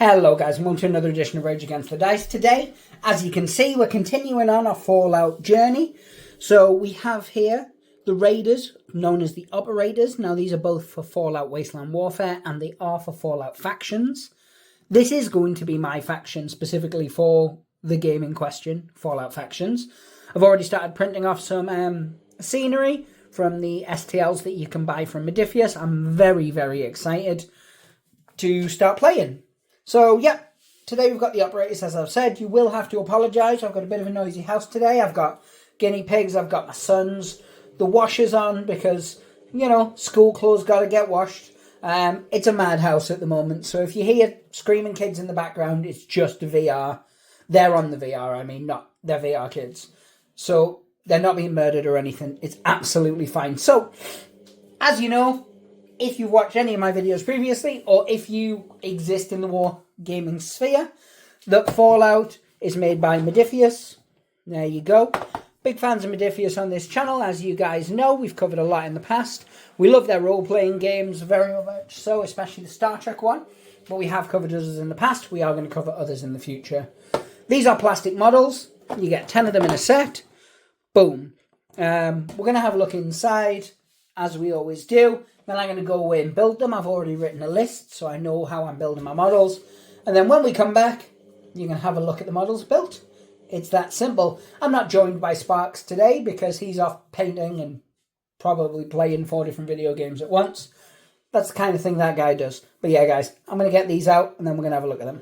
Hello guys, and welcome to another edition of Rage Against the Dice. Today, as you can see, we're continuing on our Fallout journey. So we have here the Raiders, known as the Operators. Now these are both for Fallout Wasteland Warfare, and they are for Fallout factions. This is going to be my faction specifically for the game in question, Fallout factions. I've already started printing off some scenery from the STLs that you can buy from Modiphius. I'm very, very excited to start playing. So, yeah, today we've got the Operators, as I've said. You will have to apologise. I've got a bit of a noisy house today. I've got guinea pigs. I've got my sons. The washer's on because, you know, school clothes got to get washed. It's a madhouse at the moment. So if you hear screaming kids in the background, it's just the VR. They're on the VR, I mean, not they're VR kids. So they're not being murdered or anything. It's absolutely fine. So, as you know, if you've watched any of my videos previously, or if you exist in the war gaming sphere, that Fallout is made by Modiphius. There you go. Big fans of Modiphius on this channel, as you guys know. We've covered a lot in the past. We love their role-playing games very much so, especially the Star Trek one. But we have covered others in the past. We are going to cover others in the future. These are plastic models. You get 10 of them in a set. Boom. We're going to have a look inside, as we always do. Then I'm going to go away and build them. I've already written a list, so I know how I'm building my models. And then when we come back, you can have a look at the models built. It's that simple. I'm not joined by Sparks today because he's off painting and probably playing 4 different video games at once. That's the kind of thing that guy does. But yeah, guys, I'm going to get these out and then we're going to have a look at them.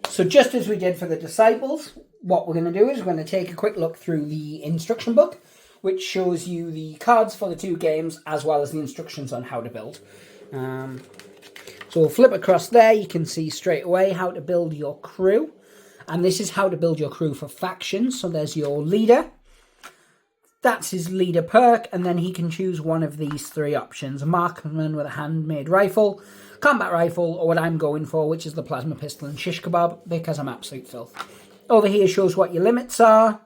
So just as we did for the Disciples, what we're going to do is we're going to take a quick look through the instruction book, which shows you the cards for the 2 games, as well as the instructions on how to build. So we'll flip across there. You can see straight away how to build your crew. And this is how to build your crew for factions. So there's your leader. That's his leader perk. And then he can choose one of these 3 options. A marksman with a handmade rifle, combat rifle, or what I'm going for, which is the plasma pistol and shish kebab, because I'm absolute filth. Over here shows what your limits are.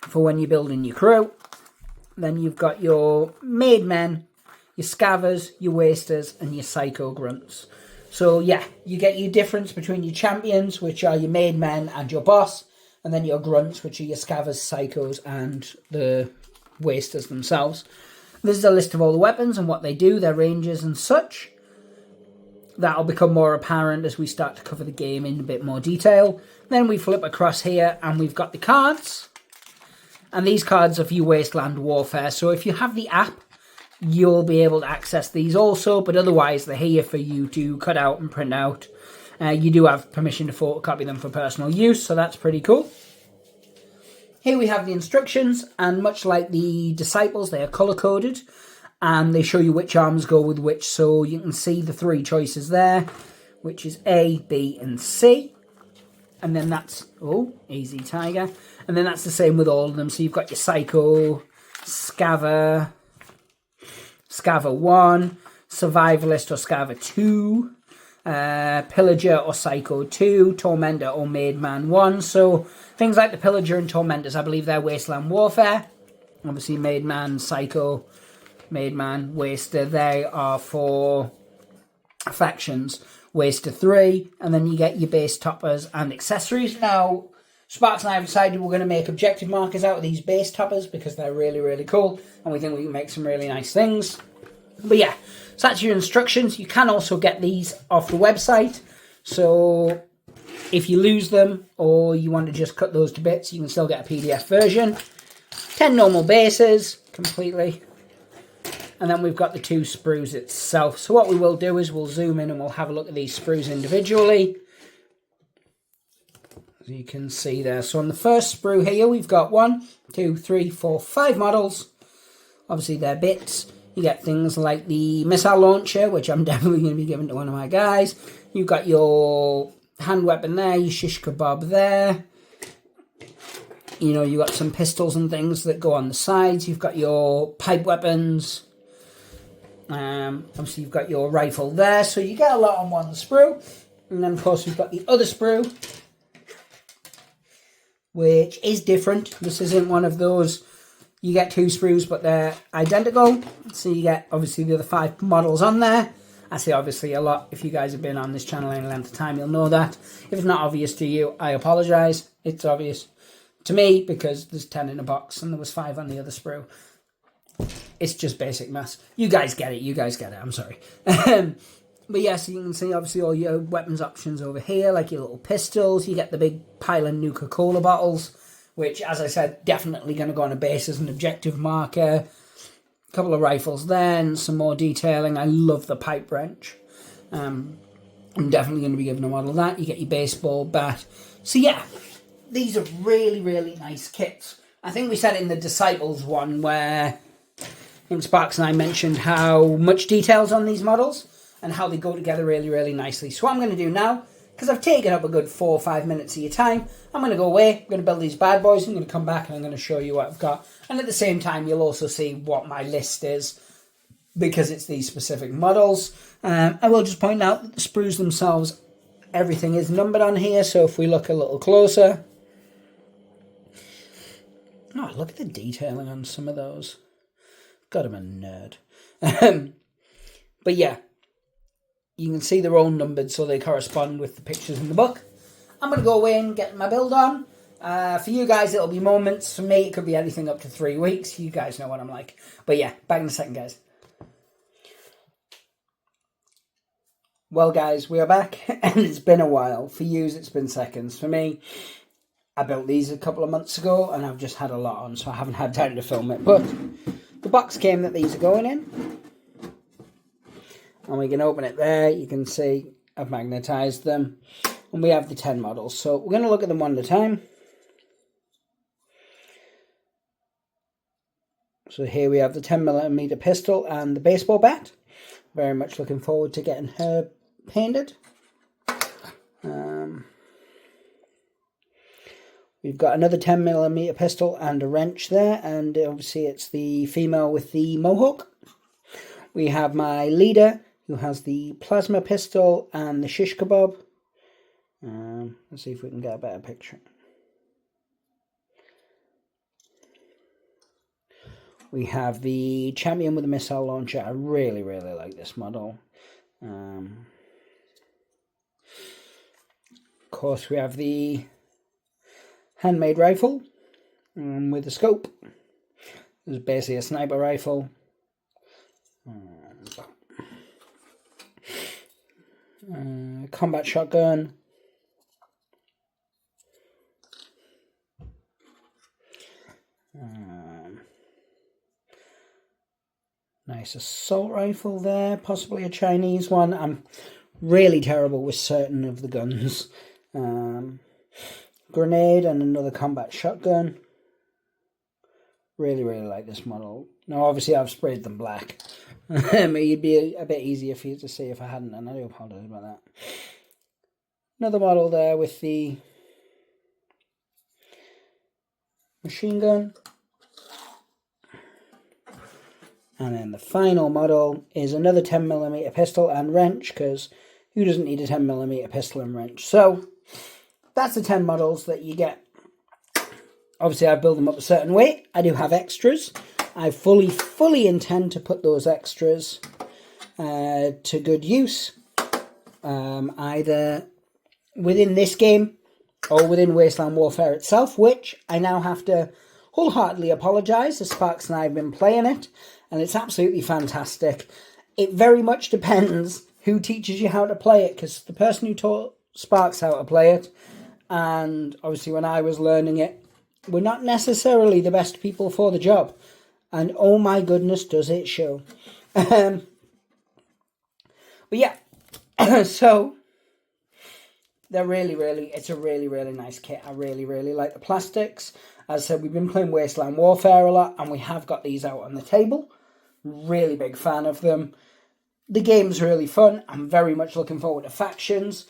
For when you're building your crew. Then you've got your made men, your scavers, your wasters, and your psycho grunts. So yeah, you get your difference between your champions, which are your made men and your boss, and then your grunts, which are your scavers, psychos, and the wasters themselves. This is a list of all the weapons and what they do, their ranges and such. That'll become more apparent as we start to cover the game in a bit more detail. Then we flip across here and we've got the cards. And these cards are for your Wasteland Warfare. So if you have the app, you'll be able to access these also. But otherwise, they're here for you to cut out and print out. You do have permission to photocopy them for personal use, so that's pretty cool. Here we have the instructions. And much like the Disciples, they are color-coded. And they show you which arms go with which. So you can see the 3 choices there, which is A, B, and C. And then that's, oh, easy tiger. And then that's the same with all of them. So you've got your Psycho, Scaver, Scaver 1, Survivalist or Scaver 2, Pillager or Psycho 2, Tormentor or Made Man 1. So things like the Pillager and Tormentors, I believe they're Wasteland Warfare. Obviously Made Man, Psycho, Made Man, Waster, they are for factions. Waster 3, and then you get your base toppers and accessories. Now, Sparks and I have decided we're going to make objective markers out of these base toppers because they're really, really cool, and we think we can make some really nice things. But yeah, so that's your instructions. You can also get these off the website, so if you lose them or you want to just cut those to bits, you can still get a PDF version. 10 normal bases, completely. And then we've got the 2 sprues itself. So what we will do is we'll zoom in and we'll have a look at these sprues individually. As you can see there. So on the first sprue here, we've got 1, 2, 3, 4, 5 models. Obviously they're bits. You get things like the missile launcher, which I'm definitely going to be giving to one of my guys. You've got your hand weapon there, your shish kebab there. You know, you've got some pistols and things that go on the sides. You've got your pipe weapons. Obviously you've got your rifle there, so you get a lot on one sprue. And then of course we've got the other sprue, which is different. This isn't one of those you get 2 sprues but they're identical. So you get obviously the other 5 models on there, I say obviously a lot. If you guys have been on this channel any length of time, you'll know that. If it's not obvious to you, I apologise. It's obvious to me because there's 10 in a box and there was 5 on the other sprue. It's just basic maths. You guys get it. You guys get it. I'm sorry. But yes, you can see obviously all your weapons options over here, like your little pistols. You get the big pile of Nuka-Cola bottles, which, as I said, definitely going to go on a base as an objective marker. A couple of rifles then, some more detailing. I love the pipe wrench. I'm definitely going to be giving a model of that. You get your baseball bat. So yeah, these are really, really nice kits. I think we said it in the Disciples one where I think Sparks and I mentioned how much detail's on these models and how they go together really, really nicely. So what I'm going to do now, because I've taken up a good 4 or 5 minutes of your time, I'm going to go away, I'm going to build these bad boys, I'm going to come back and I'm going to show you what I've got. And at the same time, you'll also see what my list is, because it's these specific models. I will just point out that the sprues themselves, everything is numbered on here, so if we look a little closer... Oh, look at the detailing on some of those. God, I'm a nerd. But yeah, you can see they're all numbered so they correspond with the pictures in the book. I'm going to go away and get my build on. For you guys, it'll be moments. For me, it could be anything up to 3 weeks. You guys know what I'm like. But yeah, back in a second, guys. Well, guys, we are back, and it's been a while. For you, it's been seconds. For me, I built these a couple of months ago, and I've just had a lot on, so I haven't had time to film it. But the box came that these are going in. And we can open it there. You can see I've magnetised them. And we have the 10 models. So we're going to look at them one at a time. So here we have the 10mm pistol and the baseball bat. Very much looking forward to getting her painted. We've got another 10mm pistol and a wrench there. And obviously it's the female with the mohawk. We have my leader, who has the plasma pistol and the shish kebab. Let's see if we can get a better picture. We have the champion with the missile launcher. I really, really like this model. Of course, we have the handmade rifle with the scope. This is basically a sniper rifle. Combat shotgun. Nice assault rifle there, possibly a Chinese one. I'm really terrible with certain of the guns. Grenade and another combat shotgun. Really, really like this model. Now, obviously, I've sprayed them black. It'd be a bit easier for you to see if I hadn't, and I do apologise about that. Another model there with the machine gun. And then the final model is another 10mm pistol and wrench, because who doesn't need a 10mm pistol and wrench? So, that's the 10 models that you get. Obviously, I build them up a certain way. I do have extras. I fully intend to put those extras to good use. Either within this game or within Wasteland Warfare itself, which I now have to wholeheartedly apologise, as Sparks and I have been playing it, and it's absolutely fantastic. It very much depends who teaches you how to play it, because the person who taught Sparks how to play it, and obviously when I was learning it, we're not necessarily the best people for the job. And oh my goodness, does it show. But yeah, so they're it's a really, really nice kit. I really, really like the plastics. As I said, we've been playing Wasteland Warfare a lot, and we have got these out on the table. Really big fan of them. The game's really fun. I'm very much looking forward to factions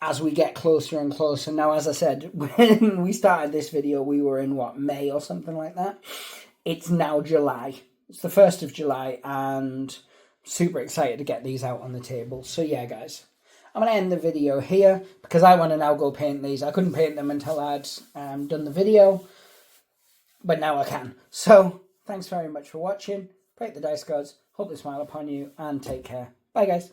as we get closer and closer. Now, as I said, when we started this video, we were in, May or something like that. It's now July. It's the 1st of July, and super excited to get these out on the table. So yeah, guys, I'm going to end the video here, because I want to now go paint these. I couldn't paint them until I'd done the video, but now I can. So, thanks very much for watching. Pray the dice gods, hope they smile upon you, and take care. Bye, guys.